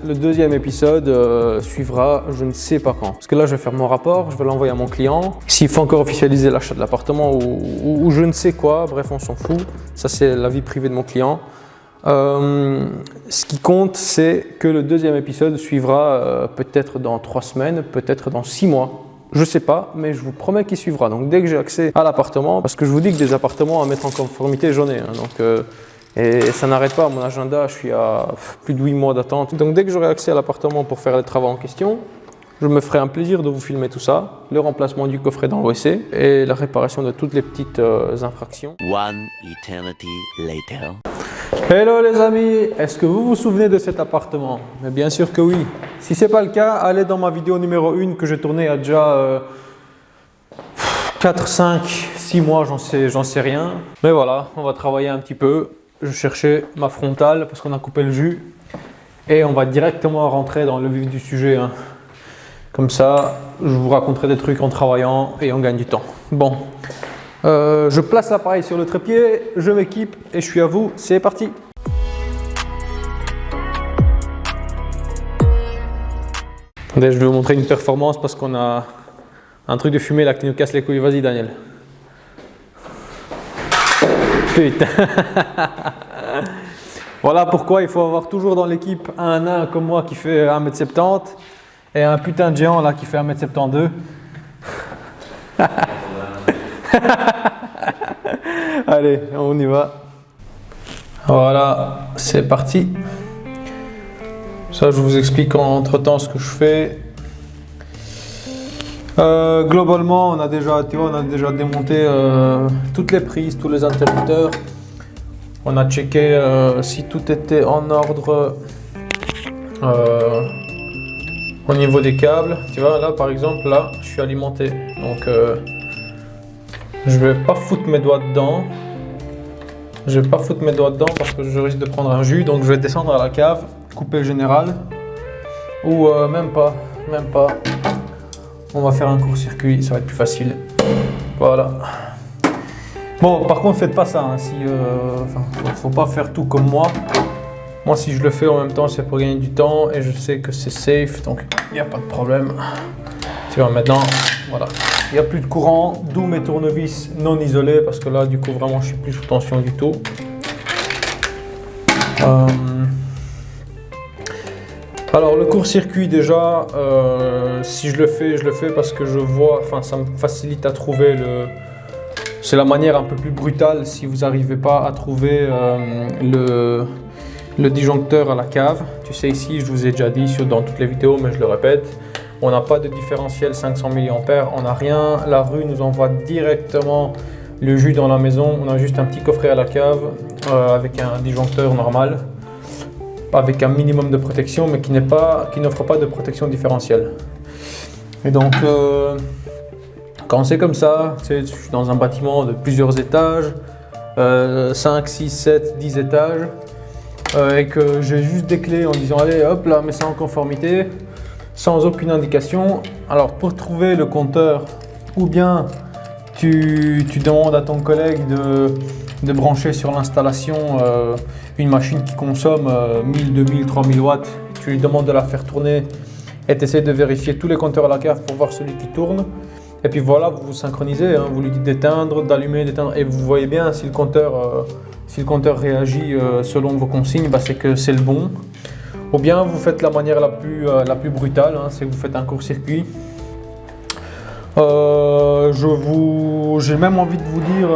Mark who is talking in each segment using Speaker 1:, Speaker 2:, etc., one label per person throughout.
Speaker 1: le deuxième épisode suivra, je ne sais pas quand. Parce que là, je vais faire mon rapport, je vais l'envoyer à mon client. S'il faut encore officialiser l'achat de l'appartement ou je ne sais quoi, bref, on s'en fout. Ça, c'est la vie privée de mon client. Ce qui compte, c'est que le deuxième épisode suivra peut-être dans 3 semaines, peut-être dans 6 mois. Je sais pas, mais je vous promets qu'il suivra. Donc dès que j'ai accès à l'appartement, parce que je vous dis que des appartements à mettre en conformité, j'en ai. Et ça n'arrête pas, mon agenda, je suis à plus de 8 mois d'attente. Donc dès que j'aurai accès à l'appartement pour faire les travaux en question, je me ferai un plaisir de vous filmer tout ça, le remplacement du coffret dans l'OC et la réparation de toutes les petites infractions.
Speaker 2: One eternity later.
Speaker 1: Hello les amis, est-ce que vous vous souvenez de cet appartement? Mais bien sûr que oui. Si ce n'est pas le cas, allez dans ma vidéo numéro 1 que j'ai tournée il y a déjà 4, 5, 6 mois, j'en sais rien. Mais voilà, on va travailler un petit peu. Je cherchais ma frontale parce qu'on a coupé le jus. Et on va directement rentrer dans le vif du sujet. Hein. Comme ça, je vous raconterai des trucs en travaillant et on gagne du temps. Bon. Je place l'appareil sur le trépied, je m'équipe et je suis à vous, c'est parti. Attendez, je vais vous montrer une performance parce qu'on a un truc de fumée là qui nous casse les couilles. Vas-y Daniel. Putain. Voilà pourquoi il faut avoir toujours dans l'équipe un nain comme moi qui fait 1m70 et un putain de géant là qui fait 1m72. Allez, on y va. Voilà, c'est parti. Ça, je vous explique entre temps ce que je fais. Globalement, on a déjà démonté toutes les prises, tous les interrupteurs. On a checké si tout était en ordre au niveau des câbles. Tu vois, là par exemple, là, je suis alimenté. Donc, je vais pas foutre mes doigts dedans. Je vais pas foutre mes doigts dedans parce que je risque de prendre un jus. Donc je vais descendre à la cave, couper le général. Ou même pas. On va faire un court-circuit, ça va être plus facile. Voilà. Bon, par contre, faites pas ça. Hein, faut pas faire tout comme moi. Moi, si je le fais en même temps, c'est pour gagner du temps et je sais que c'est safe. Donc il n'y a pas de problème. Tu vois, maintenant, voilà. Il n'y a plus de courant, d'où mes tournevis non isolés parce que là, du coup, vraiment, je suis plus sous tension du tout. Alors, le court-circuit, déjà, si je le fais parce que je vois, enfin, ça me facilite à trouver c'est la manière un peu plus brutale si vous n'arrivez pas à trouver le disjoncteur à la cave. Tu sais, ici, je vous ai déjà dit dans toutes les vidéos, mais je le répète. On n'a pas de différentiel 500 mA, on n'a rien. La rue nous envoie directement le jus dans la maison. On a juste un petit coffret à la cave avec un disjoncteur normal, avec un minimum de protection, mais qui n'offre pas de protection différentielle. Et donc, quand c'est comme ça, je suis dans un bâtiment de plusieurs étages, 5, 6, 7, 10 étages, et que j'ai juste des clés en disant allez hop là, mets ça en conformité. Sans aucune indication. Alors pour trouver le compteur, ou bien tu demandes à ton collègue de brancher sur l'installation une machine qui consomme 1000, 2000, 3000 watts. Tu lui demandes de la faire tourner et tu essaies de vérifier tous les compteurs à la cave pour voir celui qui tourne. Et puis voilà, vous vous synchronisez, hein, vous lui dites d'éteindre, d'allumer, d'éteindre et vous voyez bien si le compteur réagit selon vos consignes, bah, c'est que c'est le bon. Ou bien vous faites la manière la plus brutale, hein, c'est que vous faites un court-circuit. J'ai même envie de vous dire,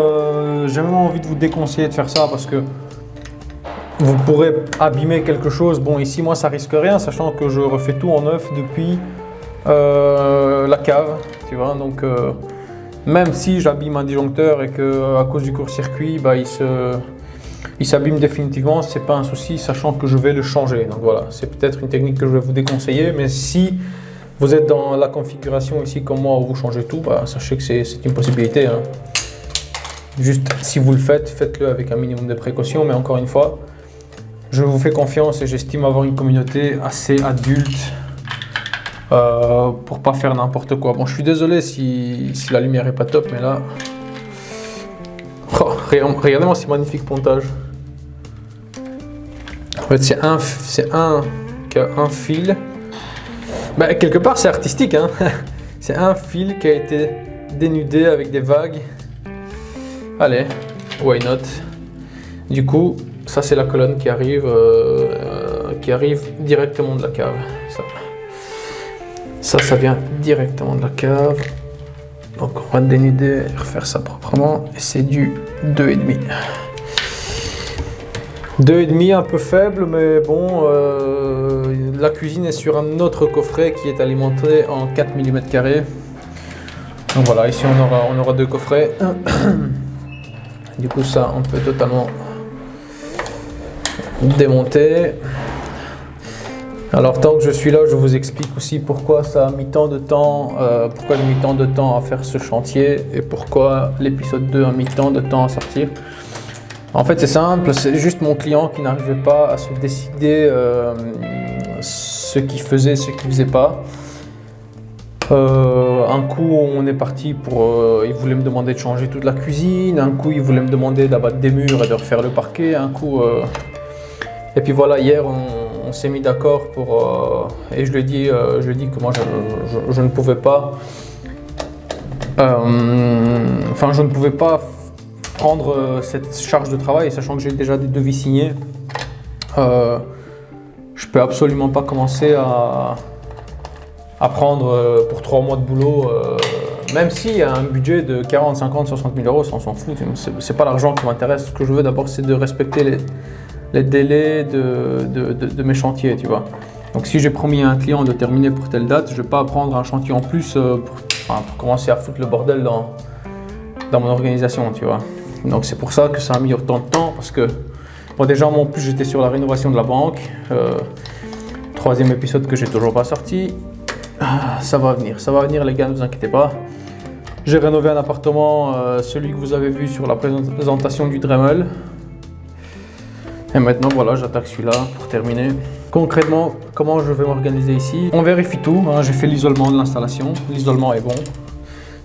Speaker 1: j'ai même envie de vous déconseiller de faire ça parce que vous pourrez abîmer quelque chose. Bon, ici moi ça risque rien, sachant que je refais tout en neuf depuis la cave, tu vois. Donc même si j'abîme un disjoncteur et que à cause du court-circuit, bah, il s'abîme définitivement, c'est pas un souci, sachant que je vais le changer. Donc voilà, c'est peut-être une technique que je vais vous déconseiller, mais si vous êtes dans la configuration ici comme moi où vous changez tout, bah, sachez que c'est une possibilité. Hein. Juste si vous le faites, faites-le avec un minimum de précaution, mais encore une fois, je vous fais confiance et j'estime avoir une communauté assez adulte pour pas faire n'importe quoi. Bon, je suis désolé si la lumière est pas top, mais là, oh, regardez-moi ce magnifique pontage. En fait, c'est un Donc un fil. Ben, quelque part c'est artistique, hein. C'est un fil qui a été dénudé avec des vagues. Allez, why not? Du coup, ça c'est la colonne qui arrive directement de la cave. Ça vient directement de la cave. Donc on va dénuder et refaire ça proprement. Et c'est du 2,5. 2,5 un peu faible, mais bon, la cuisine est sur un autre coffret qui est alimenté en 4 mm². Donc voilà, ici on aura 2 coffrets. Du coup ça on peut totalement démonter. Alors tant que je suis là, je vous explique aussi pourquoi ça a mis tant de temps, pourquoi j'ai mis tant de temps à faire ce chantier et pourquoi l'épisode 2 a mis tant de temps à sortir. En fait c'est simple, c'est juste mon client qui n'arrivait pas à se décider ce qu'il faisait, ce qu'il faisait pas. Un coup on est parti pour, il voulait me demander de changer toute la cuisine, un coup il voulait me demander d'abattre des murs et de refaire le parquet, un coup... Et puis voilà, hier on s'est mis d'accord pour... et je lui ai dit que moi je ne pouvais pas... Enfin je ne pouvais pas prendre cette charge de travail, sachant que j'ai déjà des devis signés. Je peux absolument pas commencer à prendre pour 3 mois de boulot, même s'il y a un budget de 40, 50, 60 000 euros, ça on s'en fout, c'est pas l'argent qui m'intéresse. Ce que je veux d'abord c'est de respecter les délais de mes chantiers, tu vois. Donc si j'ai promis à un client de terminer pour telle date, je ne vais pas prendre un chantier en plus pour commencer à foutre le bordel dans mon organisation, tu vois. Donc c'est pour ça que ça a mis autant de temps, parce que bon, déjà en plus j'étais sur la rénovation de la banque, 3e épisode que j'ai toujours pas sorti. Ça va venir les gars, ne vous inquiétez pas. J'ai rénové un appartement, celui que vous avez vu sur la présentation du Dremel. Et maintenant voilà, j'attaque celui-là pour terminer. Concrètement, comment je vais m'organiser ici? On vérifie tout, hein. J'ai fait l'isolement de l'installation, l'isolement est bon.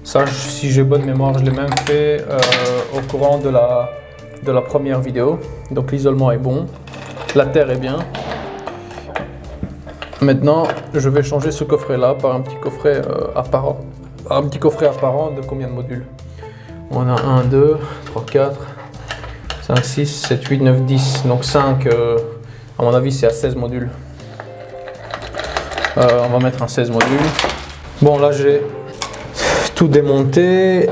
Speaker 1: Ça, si j'ai bonne mémoire, je l'ai même fait au courant de la première vidéo. Donc l'isolement est bon, la terre est bien. Maintenant, je vais changer ce coffret-là par un petit coffret apparent. Un petit coffret apparent de combien de modules? On a 1, 2, 3, 4, 5, 6, 7, 8, 9, 10. Donc 5, à mon avis, c'est à 16 modules. On va mettre un 16 modules. Bon, là, j'ai tout démonté.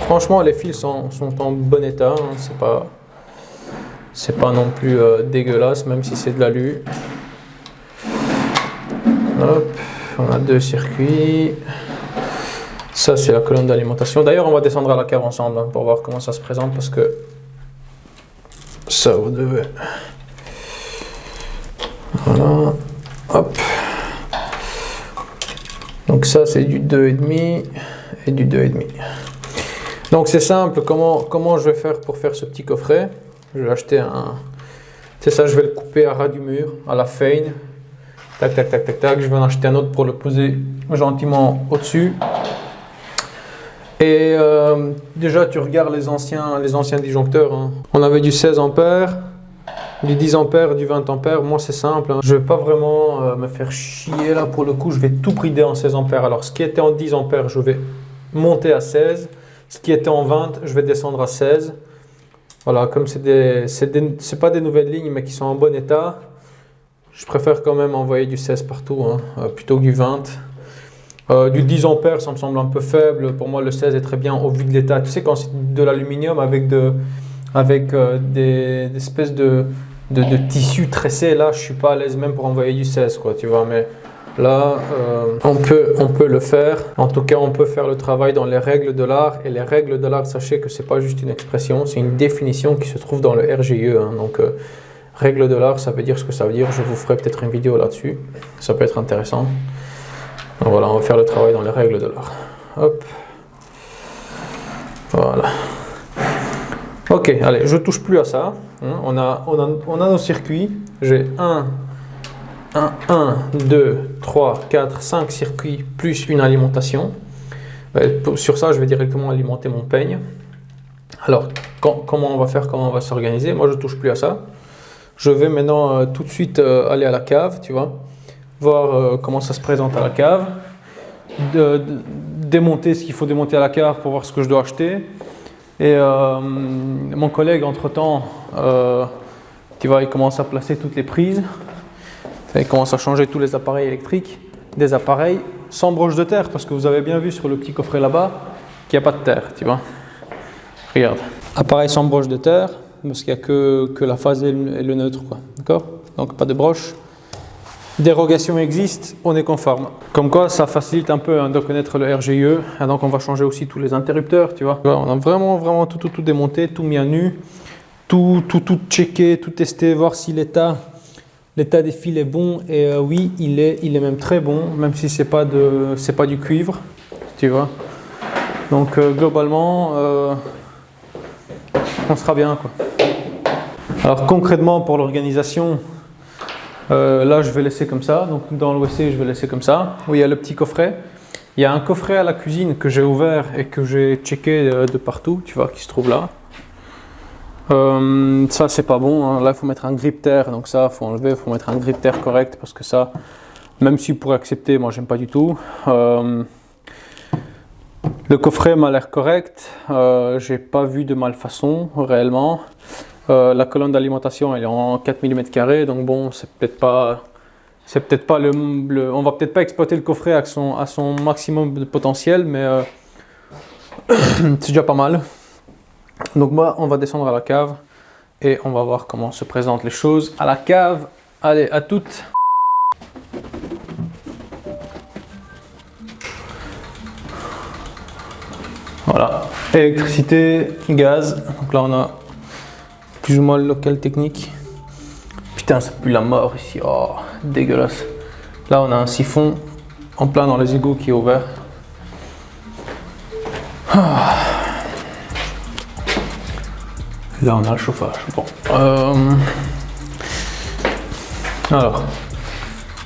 Speaker 1: Franchement, les fils sont en bon état. Hein. C'est pas non plus dégueulasse, même si c'est de l'alu. Hop, on a 2 circuits. Ça, c'est la colonne d'alimentation. D'ailleurs, on va descendre à la cave ensemble hein, pour voir comment ça se présente, parce que ça, vous devez... Voilà. Hop. Donc ça, c'est du 2,5 et du 2,5. Donc c'est simple, comment je vais faire pour faire ce petit coffret? Je vais acheter un... C'est ça, je vais le couper à ras du mur, à la feine. Tac, tac, tac, tac, tac. Je vais en acheter un autre pour le poser gentiment au-dessus. Et déjà, tu regardes les anciens disjoncteurs. Hein. On avait du 16 ampères, du 10 ampères, du 20 ampères. Moi, c'est simple. Hein. Je ne vais pas vraiment me faire chier là pour le coup. Je vais tout brider en 16 ampères. Alors, ce qui était en 10 ampères, je vais monter à 16. Ce qui était en 20, je vais descendre à 16. Voilà, comme c'est pas des nouvelles lignes, mais qui sont en bon état. Je préfère quand même envoyer du 16 partout, hein, plutôt que du 20. Du 10 ampères, ça me semble un peu faible. Pour moi, le 16 est très bien au vu de l'état. Tu sais, quand c'est de l'aluminium avec des espèces de tissu tressé, là, je suis pas à l'aise même pour envoyer du 16, quoi, tu vois. Mais là, on peut le faire. En tout cas, on peut faire le travail dans les règles de l'art. Et les règles de l'art, sachez que c'est pas juste une expression, c'est une définition qui se trouve dans le RGE. Hein, donc, règles de l'art, ça veut dire ce que ça veut dire. Je vous ferai peut-être une vidéo là-dessus. Ça peut être intéressant. Donc voilà, on va faire le travail dans les règles de l'art. Hop. Voilà. Ok, allez, je touche plus à ça. On a nos circuits. J'ai 1, 2, 3, 4, 5 circuits plus une alimentation. Sur ça, je vais directement alimenter mon peigne. Alors, comment on va faire, comment on va s'organiser? Moi, je touche plus à ça. Je vais maintenant tout de suite aller à la cave, tu vois, voir comment ça se présente à la cave, démonter ce qu'il faut démonter à la cave pour voir ce que je dois acheter. Et mon collègue, entre-temps, tu vois, il commence à placer toutes les prises. Il commence à changer tous les appareils électriques, des appareils sans broche de terre, parce que vous avez bien vu sur le petit coffret là-bas qu'il n'y a pas de terre, tu vois. Regarde, appareil sans broche de terre, parce qu'il n'y a que la phase et le neutre, quoi. D'accord? Donc pas de broche. Dérogation existe, on est conforme. Comme quoi, ça facilite un peu de connaître le RGE. Et donc on va changer aussi tous les interrupteurs, tu vois. On a vraiment tout démonté, tout mis à nu, tout checké, tout testé, voir si l'état des fils est bon. Et oui, il est même très bon, même si c'est pas du cuivre, tu vois. Donc globalement, on sera bien, quoi. Alors concrètement pour l'organisation, là je vais laisser comme ça, donc dans le WC je vais laisser comme ça, où il y a le petit coffret. Il y a un coffret à la cuisine que j'ai ouvert et que j'ai checké de partout, tu vois, qui se trouve là. Ça c'est pas bon, hein. Là il faut mettre un grip terre, donc ça il faut enlever, il faut mettre un grip terre correct, parce que ça, même si vous pourrez accepter, moi j'aime pas du tout. Le coffret m'a l'air correct, j'ai pas vu de malfaçon réellement. La colonne d'alimentation elle est en 4 mm², donc bon, c'est peut-être pas on va peut-être pas exploiter le coffret à son maximum de potentiel, mais c'est déjà pas mal. Donc moi, on va descendre à la cave et on va voir comment se présentent les choses à la cave. Allez, à toutes. Voilà, électricité, gaz. Donc là, on a plus ou moins le local technique. Putain, ça pue la mort ici. Oh, dégueulasse. Là, on a un siphon en plein dans les égouts qui est ouvert. Ah. Là, on a le chauffage. Bon. Alors,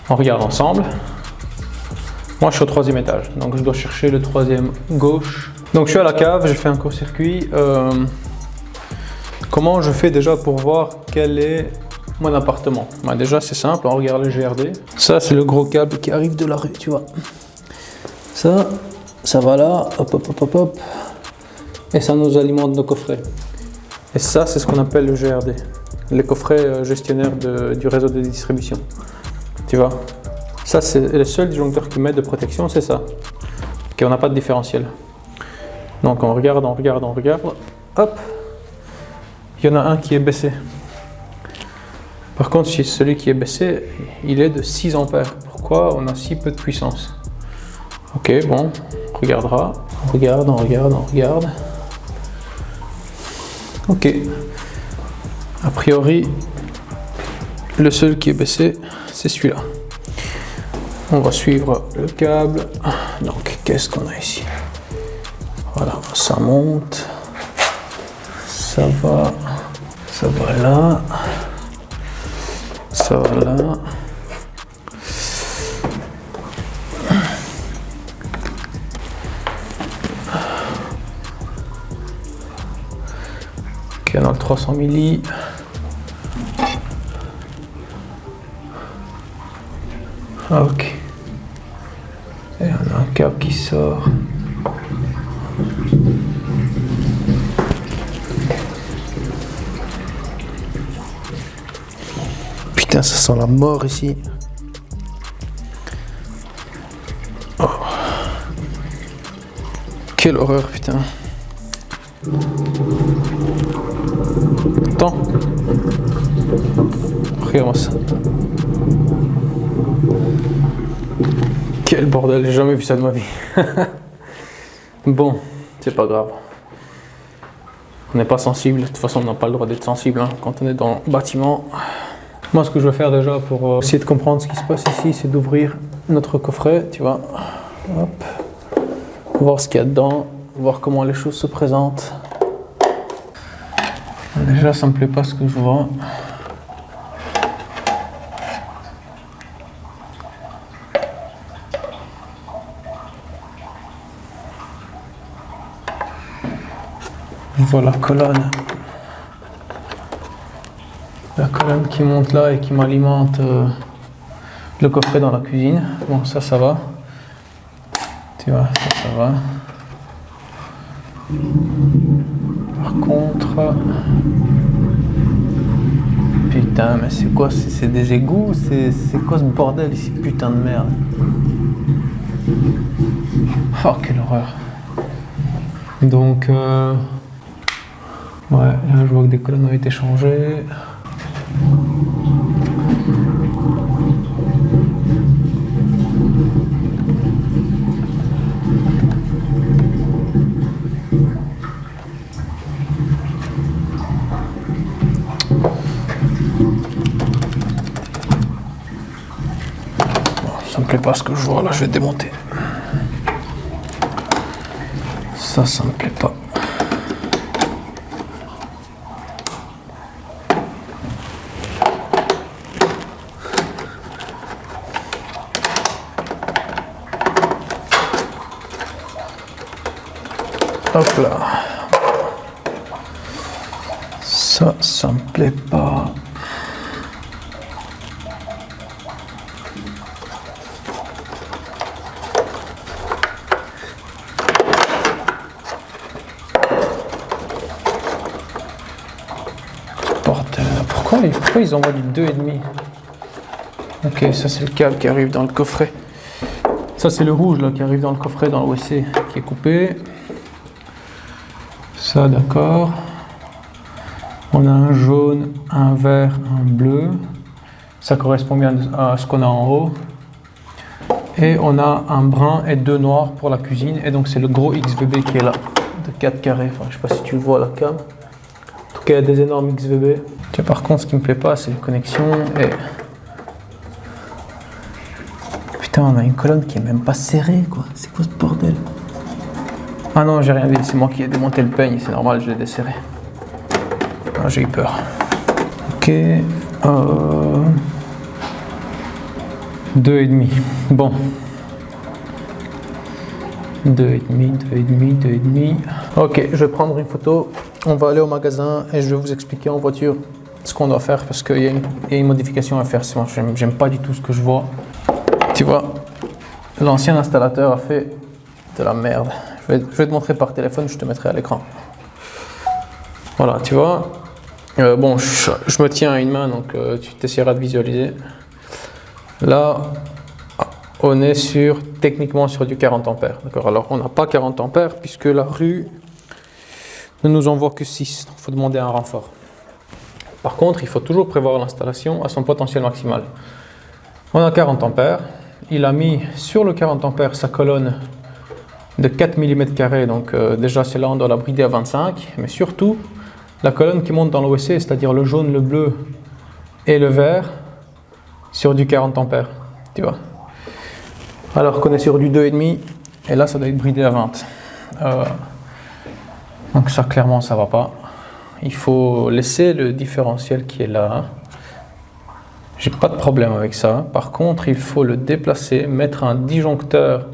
Speaker 1: on regarde ensemble. Moi, je suis au 3e étage, donc je dois chercher le 3e gauche. Donc, je suis à la cave, j'ai fait un court-circuit. Comment je fais déjà pour voir quel est mon appartement? Bah, déjà, c'est simple, on regarde le GRD. Ça, c'est le gros câble qui arrive de la rue, tu vois. Ça va là, hop. Et ça nous alimente nos coffrets. Et ça, c'est ce qu'on appelle le GRD, les coffrets gestionnaires du réseau de distribution. Tu vois, ça, c'est le seul disjoncteur qui met de protection, c'est ça. Ok, on n'a pas de différentiel. Donc, on regarde. Hop, il y en a un qui est baissé. Par contre, si celui qui est baissé, il est de 6 ampères. Pourquoi on a si peu de puissance? Ok, bon, on regardera. On regarde. Ok. A priori, le seul qui est baissé, c'est celui-là. On va suivre le câble. Donc, qu'est-ce qu'on a ici? Voilà, ça monte. Ça va là. Ça va là. Ok, on a le 300 milli. Ok. Et on a un câble qui sort. Putain, ça sent la mort ici. Oh. Quelle horreur, putain. Attends. Regarde-moi ça. Quel bordel, j'ai jamais vu ça de ma vie. Bon, c'est pas grave. On n'est pas sensible, de toute façon on n'a pas le droit d'être sensible hein, quand on est dans le bâtiment. Moi ce que je vais faire déjà pour essayer de comprendre ce qui se passe ici, c'est d'ouvrir notre coffret, tu vois. Hop. Voir ce qu'il y a dedans, voir comment les choses se présentent. Déjà ça me plaît pas ce que je vois. On voit la colonne. La colonne colonne qui monte là et qui m'alimente le coffret dans la cuisine. Bon, ça va. Tu vois, ça va. Par contre... Putain, mais c'est quoi? C'est des égouts? C'est quoi ce bordel ici? Putain de merde. Oh, quelle horreur. Donc, ouais, là je vois que des colonnes ont été changées. Ça me plaît pas ce que je vois là, je vais démonter. Ça me plaît pas. Hop là. Ça me plaît pas. Pourquoi ils envoient du 2,5? Ok, ça c'est le câble qui arrive dans le coffret. Ça c'est le rouge là qui arrive dans le coffret dans le WC qui est coupé. Ça d'accord. On a un jaune, un vert, un bleu. Ça correspond bien à ce qu'on a en haut. Et on a un brun et deux noirs pour la cuisine. Et donc c'est le gros XVB qui est là, de 4 carrés. Enfin, je sais pas si tu le vois à la cam. En tout cas, il y a des énormes XVB. Tiens, par contre, ce qui me plaît pas, c'est les connexions. Et... Putain, on a une colonne qui est même pas serrée, quoi. C'est quoi ce bordel? Ah non, j'ai rien dit. C'est moi qui ai démonté le peigne. C'est normal, je l'ai desserré. Ah, j'ai eu peur. Ok. 2,5. Bon. 2,5. Ok, je vais prendre une photo. On va aller au magasin et je vais vous expliquer en voiture ce qu'on doit faire parce qu'il y a une modification à faire. Moi, j'aime pas du tout ce que je vois. Tu vois, l'ancien installateur a fait de la merde. Je vais te montrer par téléphone, je te mettrai à l'écran. Voilà, tu vois. Bon, je me tiens à une main, donc tu t'essaieras de visualiser. Là, on est techniquement sur du 40 ampères. D'accord. Alors, on n'a pas 40 ampères puisque la rue ne nous envoie que 6. Il faut demander un renfort. Par contre, il faut toujours prévoir l'installation à son potentiel maximal. On a 40 ampères. Il a mis sur le 40 ampères sa colonne de 4 mm². Donc, déjà, c'est là on doit la brider à 25. Mais surtout, la colonne qui monte dans le WC, c'est-à-dire le jaune, le bleu et le vert, sur du 40 ampères. Tu vois. Alors qu'on est sur du 2,5 et là ça doit être bridé à 20. Donc ça clairement ça va pas. Il faut laisser le différentiel qui est là. J'ai pas de problème avec ça. Par contre il faut le déplacer, mettre un disjoncteur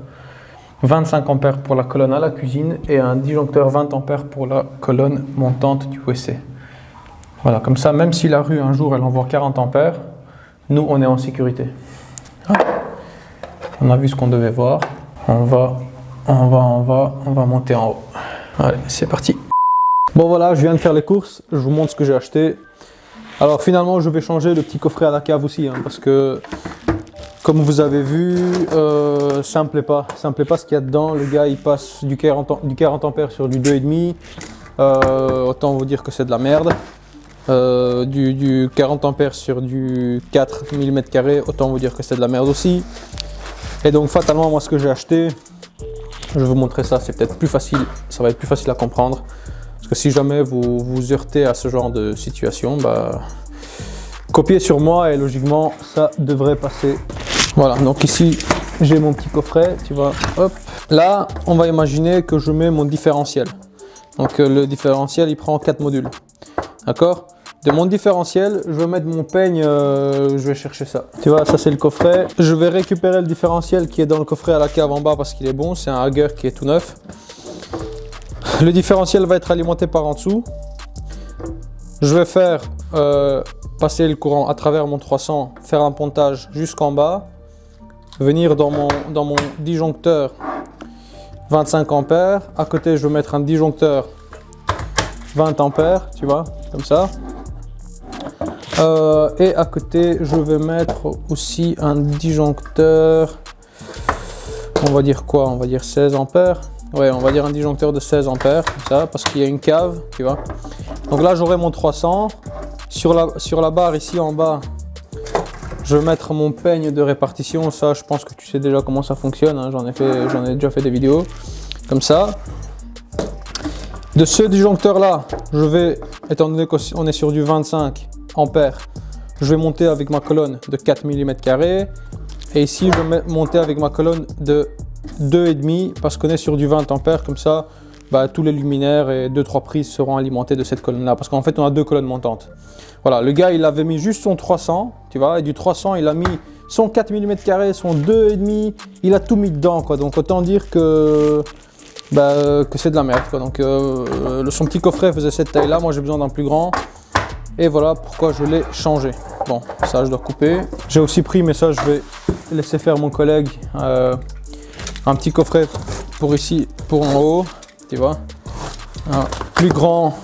Speaker 1: 25 ampères pour la colonne à la cuisine et un disjoncteur 20 ampères pour la colonne montante du WC. Voilà, comme ça même si la rue un jour elle envoie 40 ampères, nous on est en sécurité. On a vu ce qu'on devait voir. On va monter en haut. Allez, c'est parti. Bon voilà, je viens de faire les courses. Je vous montre ce que j'ai acheté. Alors finalement, je vais changer le petit coffret à la cave aussi, hein, parce que comme vous avez vu, ça me plaît pas. Ça me plaît pas ce qu'il y a dedans. Le gars, il passe du 40 ampères sur du 2,5. Autant vous dire que c'est de la merde. Du 40 ampères sur du 4 mm², autant vous dire que c'est de la merde aussi. Et donc fatalement, moi ce que j'ai acheté, je vais vous montrer ça, c'est peut-être plus facile, ça va être plus facile à comprendre. Parce que si jamais vous vous heurtez à ce genre de situation, bah, copiez sur moi et logiquement ça devrait passer. Voilà, donc ici j'ai mon petit coffret, tu vois, hop. Là, on va imaginer que je mets mon différentiel. Donc le différentiel, il prend 4 modules, d'accord? De mon différentiel, je vais mettre mon peigne, je vais chercher ça. Tu vois, ça c'est le coffret. Je vais récupérer le différentiel qui est dans le coffret à la cave en bas parce qu'il est bon. C'est un Hager qui est tout neuf. Le différentiel va être alimenté par en dessous. Je vais faire passer le courant à travers mon 300, faire un pontage jusqu'en bas, venir dans mon disjoncteur 25 ampères. À côté, je vais mettre un disjoncteur 20 ampères, tu vois, comme ça. Et à côté, je vais mettre aussi un disjoncteur, on va dire quoi? On va dire 16 ampères. Ouais, on va dire un disjoncteur de 16 ampères, comme ça, parce qu'il y a une cave, tu vois. Donc là, j'aurai mon 300. Sur la barre ici en bas, je vais mettre mon peigne de répartition. Ça, je pense que tu sais déjà comment ça fonctionne, hein. J'en ai déjà fait des vidéos, comme ça. De ce disjoncteur là, je vais, étant donné qu'on est sur du 25 ampères, je vais monter avec ma colonne de 4 mm carrés. Et ici, je vais monter avec ma colonne de 2,5 parce qu'on est sur du 20 ampères. Comme ça, bah, tous les luminaires et 2-3 prises seront alimentés de cette colonne là. Parce qu'en fait, on a deux colonnes montantes. Voilà, le gars, il avait mis juste son 300, tu vois. Et du 300, il a mis son 4 mm carrés, son 2,5. Il a tout mis dedans, quoi. Donc, autant dire que c'est de la merde, quoi. Donc, son petit coffret faisait cette taille là. Moi, j'ai besoin d'un plus grand. Et voilà pourquoi je l'ai changé. Bon, ça, je dois couper. J'ai aussi pris, mais ça, je vais laisser faire mon collègue, un petit coffret pour ici, pour en haut, tu vois. Un plus grand.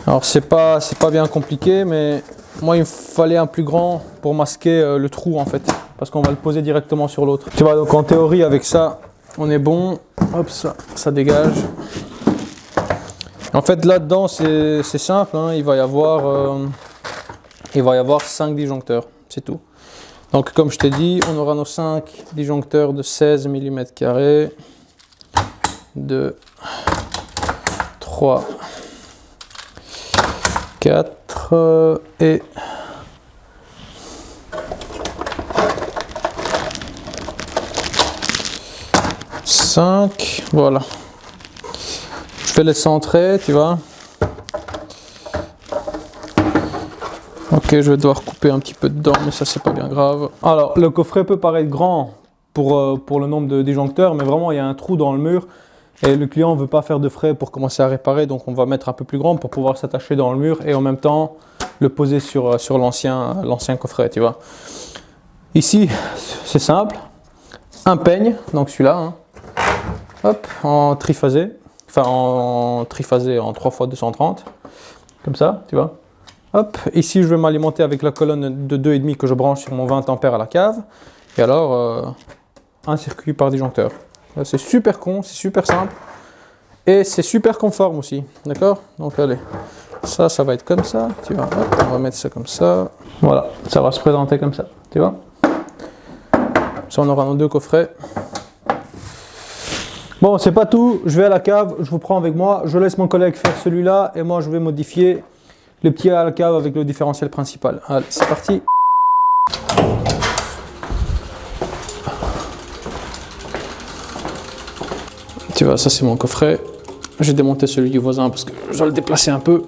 Speaker 1: Alors, c'est pas bien compliqué, mais moi, il me fallait un plus grand pour masquer le trou, en fait. Parce qu'on va le poser directement sur l'autre. Tu vois, donc en théorie, avec ça, on est bon. Hop, ça dégage. En fait, là-dedans, c'est simple, hein. Il va y avoir 5 disjoncteurs, c'est tout. Donc, comme je t'ai dit, on aura nos 5 disjoncteurs de 16 mm carrés. 2, 3, 4 et 5. Voilà. Je vais les centrer, tu vois. Ok, je vais devoir couper un petit peu dedans, mais ça c'est pas bien grave. Alors, le coffret peut paraître grand pour le nombre de disjoncteurs, mais vraiment il y a un trou dans le mur et le client ne veut pas faire de frais pour commencer à réparer, donc on va mettre un peu plus grand pour pouvoir s'attacher dans le mur et en même temps le poser sur l'ancien coffret, tu vois. Ici, c'est simple, un peigne, donc celui-là, hein. Hop, en triphasé. Enfin, en triphasé en 3x230, comme ça, tu vois. Hop, ici je vais m'alimenter avec la colonne de 2,5 que je branche sur mon 20 ampères à la cave. Et alors, un circuit par disjoncteur. C'est super con, c'est super simple. Et c'est super conforme aussi, d'accord? Donc allez, ça va être comme ça, tu vois. Hop, on va mettre ça comme ça. Voilà, ça va se présenter comme ça, tu vois. Ça, on aura nos deux coffrets. Bon, c'est pas tout, je vais à la cave, je vous prends avec moi, je laisse mon collègue faire celui-là et moi je vais modifier le petit à la cave avec le différentiel principal. Allez, c'est parti. Tu vois, ça c'est mon coffret. J'ai démonté celui du voisin parce que je dois le déplacer un peu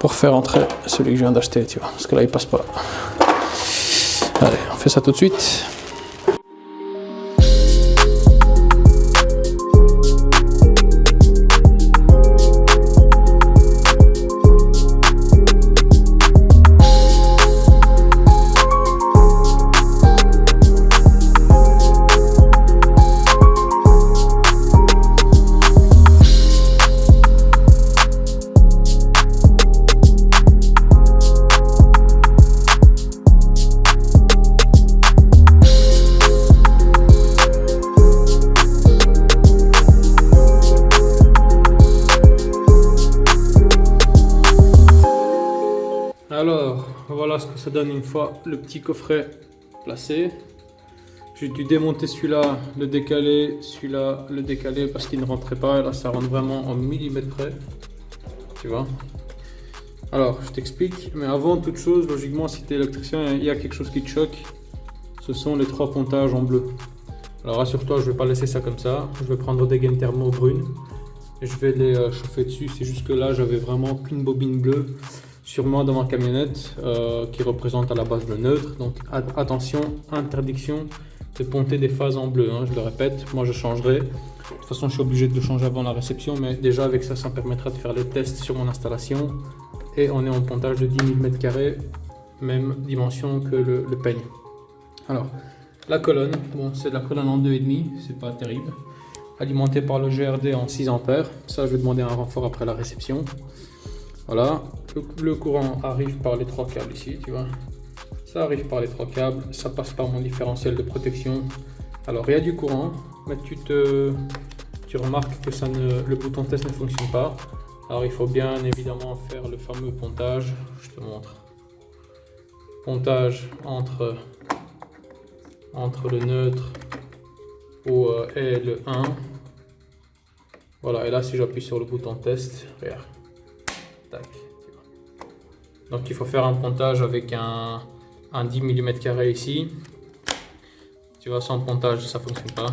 Speaker 1: pour faire entrer celui que je viens d'acheter, tu vois, parce que là il passe pas. Allez, on fait ça tout de suite. Alors, voilà ce que ça donne une fois le petit coffret placé. J'ai dû démonter celui-là, le décaler, celui-là, le décaler parce qu'il ne rentrait pas. Et là, ça rentre vraiment en millimètres près. Tu vois. Alors, je t'explique. Mais avant toute chose, logiquement, si tu es électricien, il y a quelque chose qui te choque. Ce sont les 3 pontages en bleu. Alors, rassure-toi, je ne vais pas laisser ça comme ça. Je vais prendre des gaines thermo brunes. Et je vais les chauffer dessus. C'est juste que là, j'avais vraiment qu'une bobine bleue. Sûrement dans ma camionnette qui représente à la base le neutre. Donc attention, interdiction de ponter des phases en bleu, hein, je le répète, moi je changerai. De toute façon, je suis obligé de le changer avant la réception, mais déjà avec ça, ça me permettra de faire les tests sur mon installation. Et on est en pontage de 10 mm², même dimension que le peigne. Alors, la colonne, bon, c'est de la colonne en 2,5, c'est pas terrible. Alimentée par le GRD en 6 A. Ça, je vais demander un renfort après la réception. Voilà, le courant arrive par les 3 câbles ici, tu vois. Ça arrive par les 3 câbles, ça passe par mon différentiel de protection. Alors, il y a du courant, mais tu remarques que le bouton test ne fonctionne pas. Alors, il faut bien évidemment faire le fameux pontage. Je te montre. Pontage entre le neutre et le 1. Voilà, et là, si j'appuie sur le bouton test, regarde. Tac. Donc, il faut faire un pontage avec un 10 mm² ici. Tu vois, sans pontage, ça ne fonctionne pas.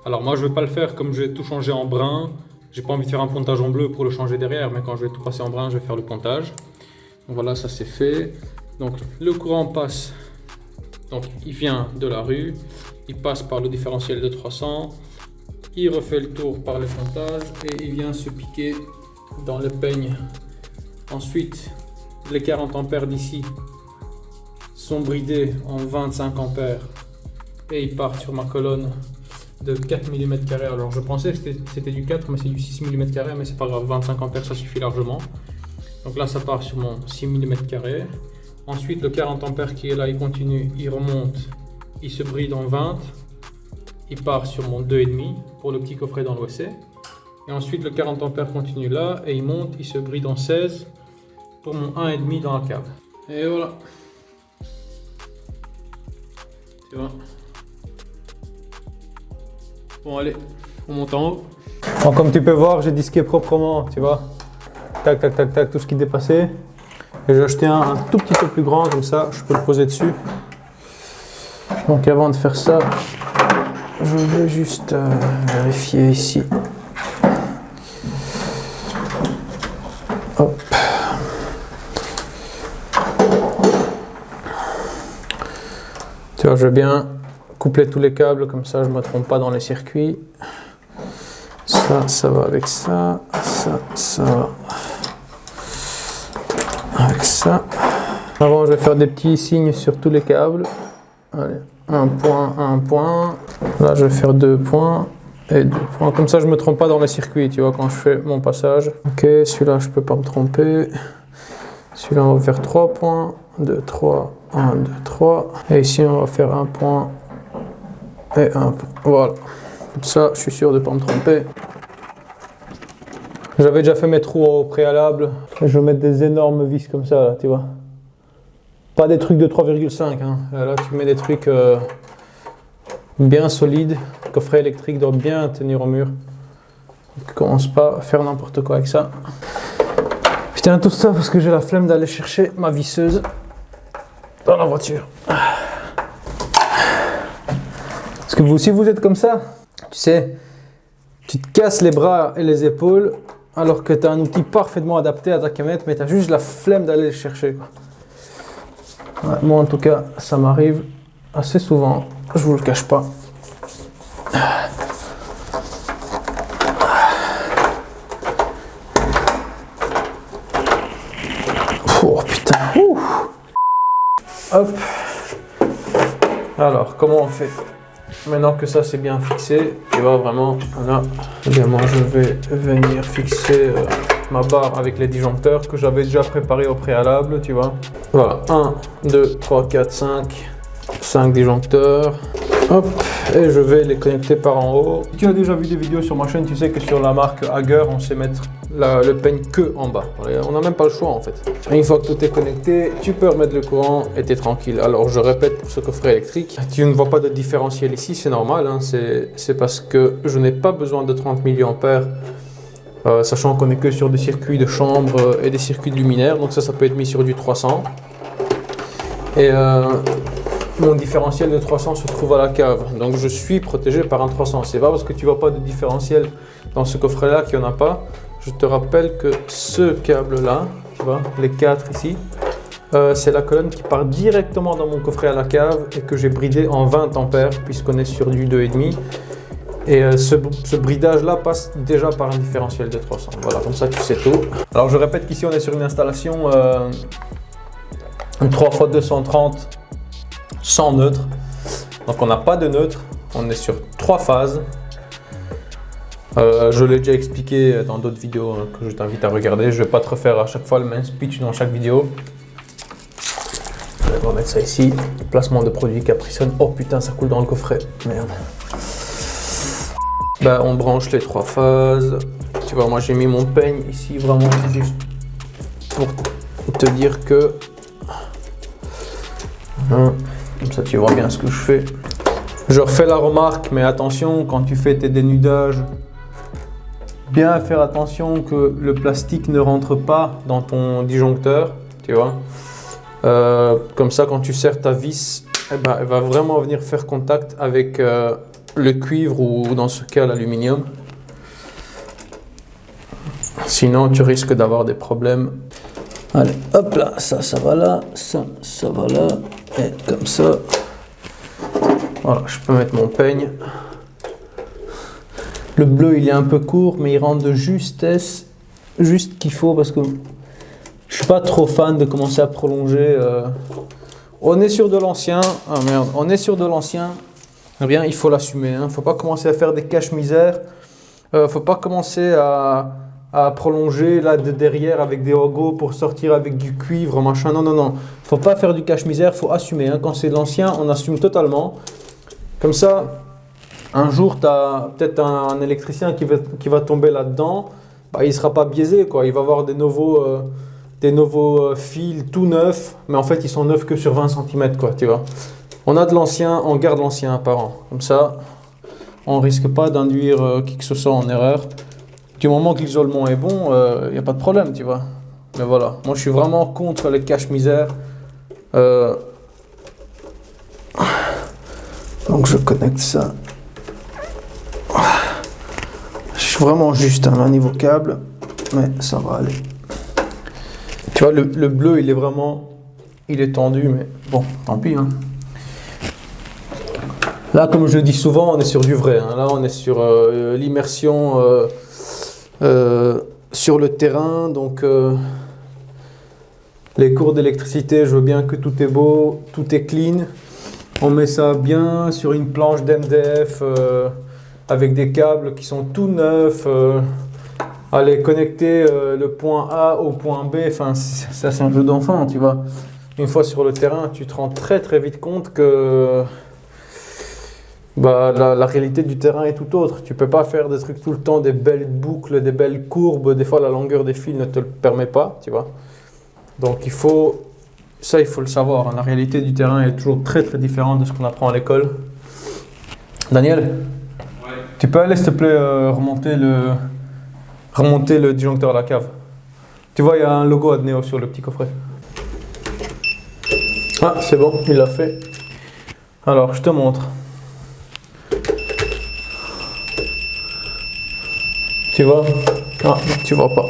Speaker 1: Alors, moi, je ne vais pas le faire comme je vais tout changer en brun. J'ai pas envie de faire un pontage en bleu pour le changer derrière, mais quand je vais tout passer en brun, je vais faire le pontage. Donc voilà, ça c'est fait. Donc le courant passe, donc il vient de la rue, il passe par le différentiel de 300, il refait le tour par le pontage et il vient se piquer dans le peigne. Ensuite, les 40 ampères d'ici sont bridés en 25 ampères et ils partent sur ma colonne de 4 mm². Alors je pensais que c'était du 4, mais c'est du 6 mm², mais c'est pas grave, 25 ampères ça suffit largement. Donc là ça part sur mon 6 mm². Ensuite le 40 ampères qui est là, il continue, il remonte, il se bride en 20, il part sur mon 2,5 pour le petit coffret dans l'OC. Et ensuite le 40 ampères continue là et il monte, il se bride en 16 pour mon 1,5 dans la cave. Et voilà. Tu vois. Bon allez, on monte en haut. Bon, comme tu peux voir, j'ai disqué proprement, tu vois. Tac, tac, tac, tac, tout ce qui dépassait. Et j'ai acheté un tout petit peu plus grand, comme ça, je peux le poser dessus. Donc avant de faire ça, je vais juste vérifier ici. Hop. Tu vois, je vais bien coupler tous les câbles, comme ça je ne me trompe pas dans les circuits. Ça va avec ça, ça va avec ça. Avant, je vais faire des petits signes sur tous les câbles. Allez, un point. Là, je vais faire 2 points et 2 points. Comme ça, je ne me trompe pas dans les circuits, tu vois, quand je fais mon passage. Ok, celui-là, je ne peux pas me tromper. Celui-là, on va faire 3 points. 2, 3, 1, 2, 3. Et ici, on va faire 1 point et 1 point. Voilà. Comme ça, je suis sûr de ne pas me tromper. J'avais déjà fait mes trous au préalable. Et je vais mettre des énormes vis comme ça, là, tu vois. Pas des trucs de 3,5. Hein. Là, tu mets des trucs bien solides. Le coffret électrique doit bien tenir au mur. Tu commences pas à faire n'importe quoi avec ça. Je tiens tout ça parce que j'ai la flemme d'aller chercher ma visseuse dans la voiture. Parce que vous aussi, vous êtes comme ça. Tu sais, tu te casses les bras et les épaules alors que tu as un outil parfaitement adapté à ta camionnette, mais tu as juste la flemme d'aller le chercher, quoi. Ouais, moi en tout cas, ça m'arrive assez souvent, je vous le cache pas. Oh putain. Ouh. Hop. Alors, comment on fait? Maintenant que ça c'est bien fixé, tu vois vraiment, là, évidemment je vais venir fixer ma barre avec les disjoncteurs que j'avais déjà préparé au préalable, tu vois. Voilà, 1, 2, 3, 4, 5 disjoncteurs. Hop, et je vais les connecter par en haut. Si tu as déjà vu des vidéos sur ma chaîne, tu sais que sur la marque Hager, on sait mettre le peigne que en bas. On n'a même pas le choix en fait. Et une fois que tout est connecté, tu peux remettre le courant et tu es tranquille. Alors je répète pour ce coffret électrique, tu ne vois pas de différentiel ici, c'est normal. Hein, c'est parce que je n'ai pas besoin de 30 mA, sachant qu'on est que sur des circuits de chambre et des circuits de luminaire. Donc ça peut être mis sur du 300. Et mon différentiel de 300 se trouve à la cave, donc je suis protégé par un 300. C'est pas parce que tu vois pas de différentiel dans ce coffret là qu'il n'y en a pas. Je te rappelle que ce câble là, tu vois, les 4 ici, C'est la colonne qui part directement dans mon coffret à la cave et que j'ai bridé en 20 ampères puisqu'on est sur du 2,5. Et ce bridage là passe déjà par un différentiel de 300. Voilà, comme ça tu sais tout. Alors je répète qu'ici on est sur une installation 3x230 sans neutre. Donc on n'a pas de neutre, on est sur 3 phases. Je l'ai déjà expliqué dans d'autres vidéos que je t'invite à regarder. Je ne vais pas te refaire à chaque fois le même speech dans chaque vidéo. On va mettre ça ici. Placement de produit Caprisonne. Oh putain, ça coule dans le coffret. Merde. Ben, on branche les 3 phases. Tu vois, moi j'ai mis mon peigne ici vraiment juste pour te dire que... Comme ça tu vois bien ce que je fais. Je refais la remarque, mais attention, quand tu fais tes dénudages, bien faire attention que le plastique ne rentre pas dans ton disjoncteur, tu vois. Comme ça, quand tu serres ta vis, eh ben, elle va vraiment venir faire contact avec le cuivre ou dans ce cas l'aluminium. Sinon, tu risques d'avoir des problèmes. Allez, hop là, ça va là, ça va là, et comme ça. Voilà, je peux mettre mon peigne. Le bleu, il est un peu court, mais il rentre de justesse, juste qu'il faut, parce que je suis pas trop fan de commencer à prolonger. On est sur de l'ancien. Ah merde, on est sur de l'ancien. Eh bien, il faut l'assumer. Hein. Faut pas commencer à faire des cache-misères. Faut pas commencer à prolonger là de derrière avec des hogos pour sortir avec du cuivre, machin. Non, non, non. Faut pas faire du cache-misère. Faut assumer. Hein. Quand c'est de l'ancien, on assume totalement. Comme ça, un jour, tu as peut-être un électricien qui va tomber là-dedans. Bah, il ne sera pas biaisé, quoi. Il va avoir des nouveaux fils tout neufs, mais en fait, ils sont neufs que sur 20 cm, quoi, tu vois. On a de l'ancien, on garde l'ancien apparent. Comme ça, on ne risque pas d'induire qui que ce soit en erreur. Du moment que l'isolement est bon, il n'y a pas de problème, tu vois. Mais voilà, moi, je suis vraiment contre les cache-misères. Donc, je connecte ça. Je suis vraiment juste à un niveau câble, mais ça va aller. Tu vois, le bleu, il est tendu, mais bon, tant pis. Hein. Là, comme je le dis souvent, on est sur du vrai. Hein. Là, on est sur l'immersion sur le terrain. Donc, les cours d'électricité, je veux bien que tout est beau, tout est clean. On met ça bien sur une planche d'MDF avec des câbles qui sont tout neufs. Aller connecter le point A au point B, enfin, ça c'est un jeu d'enfant, tu vois. Une fois sur le terrain, tu te rends très très vite compte que bah, la réalité du terrain est tout autre. Tu peux pas faire des trucs tout le temps, des belles boucles, des belles courbes. Des fois, la longueur des fils ne te le permet pas, tu vois. Donc il faut le savoir. Hein. La réalité du terrain est toujours très très différente de ce qu'on apprend à l'école. Daniel, ouais. Tu peux aller s'il te plaît remonter le disjoncteur à la cave. Tu vois, il y a un logo Adneo sur le petit coffret. Ah, c'est bon, il l'a fait. Alors, je te montre. Tu vois? Ah, tu vois pas.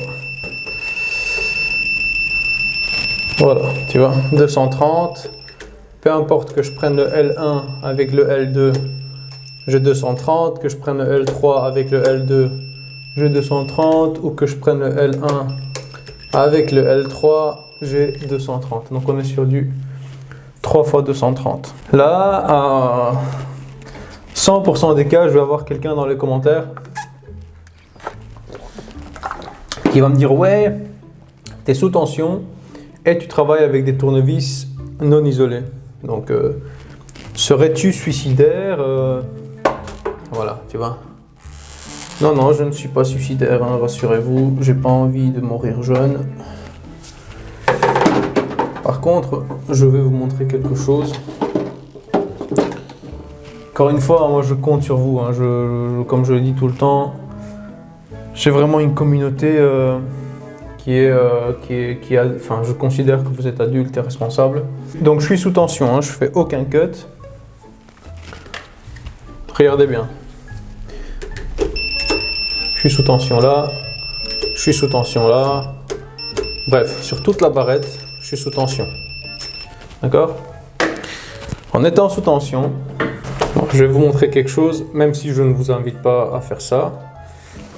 Speaker 1: Voilà, tu vois, 230. Peu importe que je prenne le L1 avec le L2, j'ai 230. Que je prenne le L3 avec le L2, j'ai 230. Ou que je prenne le L1 avec le L3, j'ai 230. Donc on est sur du 3 x 230. Là, à 100% des cas, je vais avoir quelqu'un dans les commentaires qui va me dire « Ouais, tu es sous tension et tu travailles avec des tournevis non isolés. Donc, serais-tu suicidaire ?» Voilà, tu vois. Non, non, je ne suis pas suicidaire, hein, rassurez-vous. J'ai pas envie de mourir jeune. Par contre, je vais vous montrer quelque chose. Encore une fois, moi je compte sur vous. Hein. Comme je le dis tout le temps, j'ai vraiment une communauté enfin, je considère que vous êtes adulte et responsable. Donc je suis sous tension, hein, je fais aucun cut. Regardez bien. Je suis sous tension là, je suis sous tension là. Bref, sur toute la barrette, je suis sous tension. D'accord? En étant sous tension, bon, je vais vous montrer quelque chose, même si je ne vous invite pas à faire ça.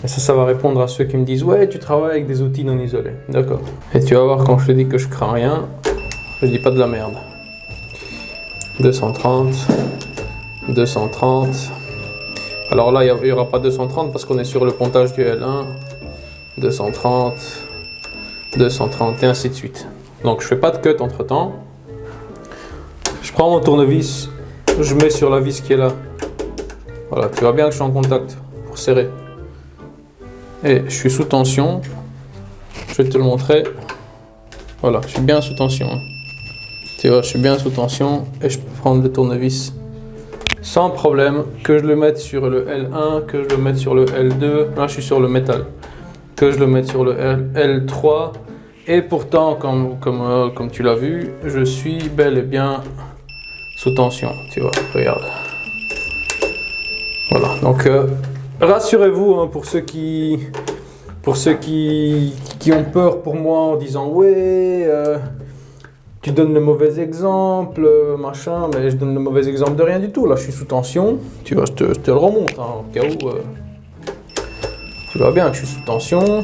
Speaker 1: Et ça va répondre à ceux qui me disent « Ouais, tu travailles avec des outils non isolés. » D'accord. Et tu vas voir quand je te dis que je crains rien, je dis pas de la merde. 230, 230. Alors là, il n'y aura pas 230 parce qu'on est sur le pontage du L1. 230, 230 et ainsi de suite. Donc je fais pas de cut entre temps. Je prends mon tournevis, je mets sur la vis qui est là. Voilà, tu vois bien que je suis en contact pour serrer. Et je suis sous tension. Je vais te le montrer. Voilà, je suis bien sous tension. Tu vois, je suis bien sous tension et je peux prendre le tournevis sans problème, que je le mette sur le L1, que je le mette sur le L2. Là, je suis sur le métal. Que je le mette sur le L3. Et pourtant, comme tu l'as vu, je suis bel et bien sous tension. Tu vois, regarde. Voilà, donc rassurez-vous, hein, pour ceux qui ont peur pour moi en disant ouais, tu donnes le mauvais exemple, machin, mais je donne le mauvais exemple de rien du tout. Là, je suis sous tension. Tu vois, je te le remonte, hein, au cas où. Tu vois bien que je suis sous tension.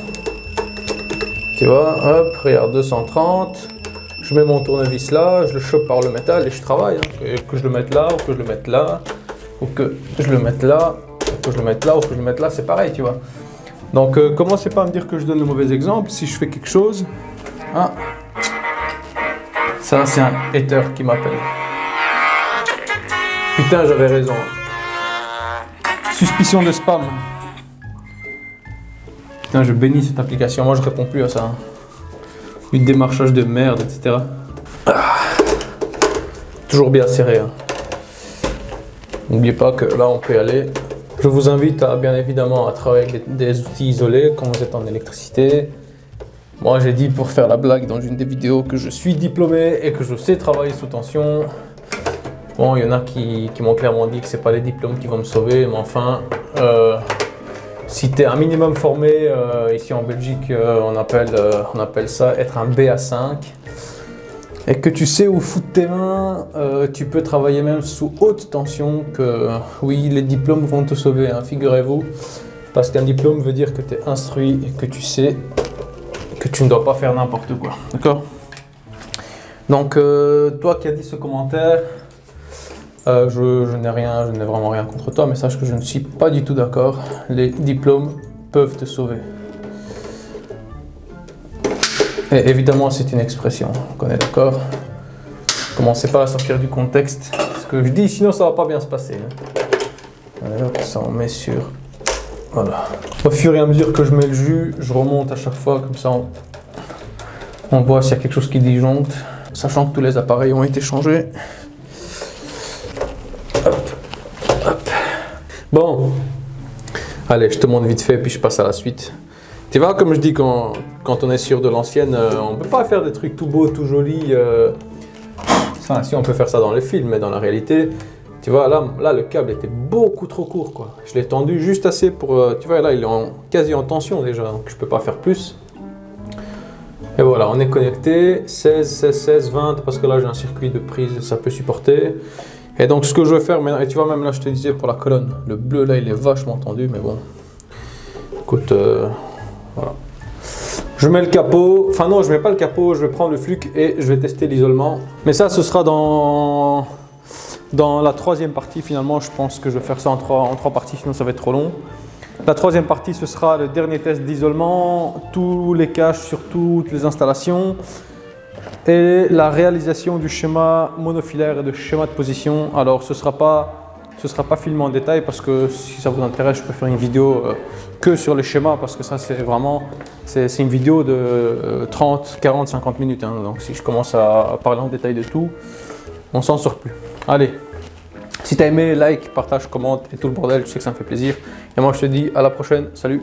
Speaker 1: Tu vois, hop, regarde, 230. Je mets mon tournevis là, je le chope par le métal et je travaille. Hein, que je le mette là, ou que je le mette là, ou que je le mette là, ou que je le mette là, ou que je le mette là, c'est pareil, tu vois. Donc, commencez pas à me dire que je donne le mauvais exemple. Si je fais quelque chose... Ah, ça, c'est un hater qui m'appelle. Putain, j'avais raison. Suspicion de spam. Putain, je bénis cette application. Moi, je réponds plus à ça. Hein. Du démarchage de merde, etc. Ah. Toujours bien serré. Hein. N'oubliez pas que là, on peut y aller. Je vous invite à, bien évidemment, à travailler avec des outils isolés quand vous êtes en électricité. Moi, j'ai dit pour faire la blague dans une des vidéos que je suis diplômé et que je sais travailler sous tension. Bon, il y en a qui m'ont clairement dit que c'est pas les diplômes qui vont me sauver, mais enfin, si tu es un minimum formé, ici en Belgique, on appelle ça être un BA5, et que tu sais où foutre tes mains, tu peux travailler même sous haute tension, que oui, les diplômes vont te sauver, hein, figurez-vous, parce qu'un diplôme veut dire que tu es instruit et que tu sais que tu ne dois pas faire n'importe quoi, d'accord? Donc, toi qui as dit ce commentaire, je n'ai vraiment rien contre toi, mais sache que je ne suis pas du tout d'accord. Les diplômes peuvent te sauver. Et évidemment, c'est une expression, on est d'accord. Commencez pas à sortir du contexte ce que je dis, sinon ça va pas bien se passer. Alors, ça on met sur... Voilà. Au fur et à mesure que je mets le jus, je remonte à chaque fois, comme ça on voit s'il y a quelque chose qui disjoncte, sachant que tous les appareils ont été changés. Hop, hop. Bon, allez, je te montre vite fait, puis je passe à la suite. Tu vois, comme je dis, quand on est sur de l'ancienne, on ne peut pas faire des trucs tout beaux, tout jolis. Enfin, si on peut faire ça dans les films, mais dans la réalité, tu vois, là le câble était beaucoup trop court, quoi. Je l'ai tendu juste assez pour... tu vois, là, il est quasi en tension déjà, donc je ne peux pas faire plus. Et voilà, on est connecté, 16, 16, 16, 20, parce que là, j'ai un circuit de prise, ça peut supporter. Et donc, ce que je vais faire maintenant, et tu vois, même là, je te disais pour la colonne, le bleu, là, il est vachement tendu, mais bon. Écoute, voilà. Je mets le capot, enfin non, je mets pas le capot, je vais prendre le fluc et je vais tester l'isolement. Mais ça, ce sera dans la troisième partie, finalement. Je pense que je vais faire ça en trois parties, sinon ça va être trop long. La troisième partie, ce sera le dernier test d'isolement, tous les caches sur toutes les installations et la réalisation du schéma monofilaire et de schéma de position. Alors, ce sera pas filmé en détail parce que si ça vous intéresse, je peux faire une vidéo que sur les schémas parce que ça, c'est une vidéo de 30, 40, 50 minutes. Hein. Donc, si je commence à parler en détail de tout, on s'en sort plus. Allez. Si tu as aimé, like, partage, commente et tout le bordel, je sais que ça me fait plaisir. Et moi, je te dis à la prochaine. Salut!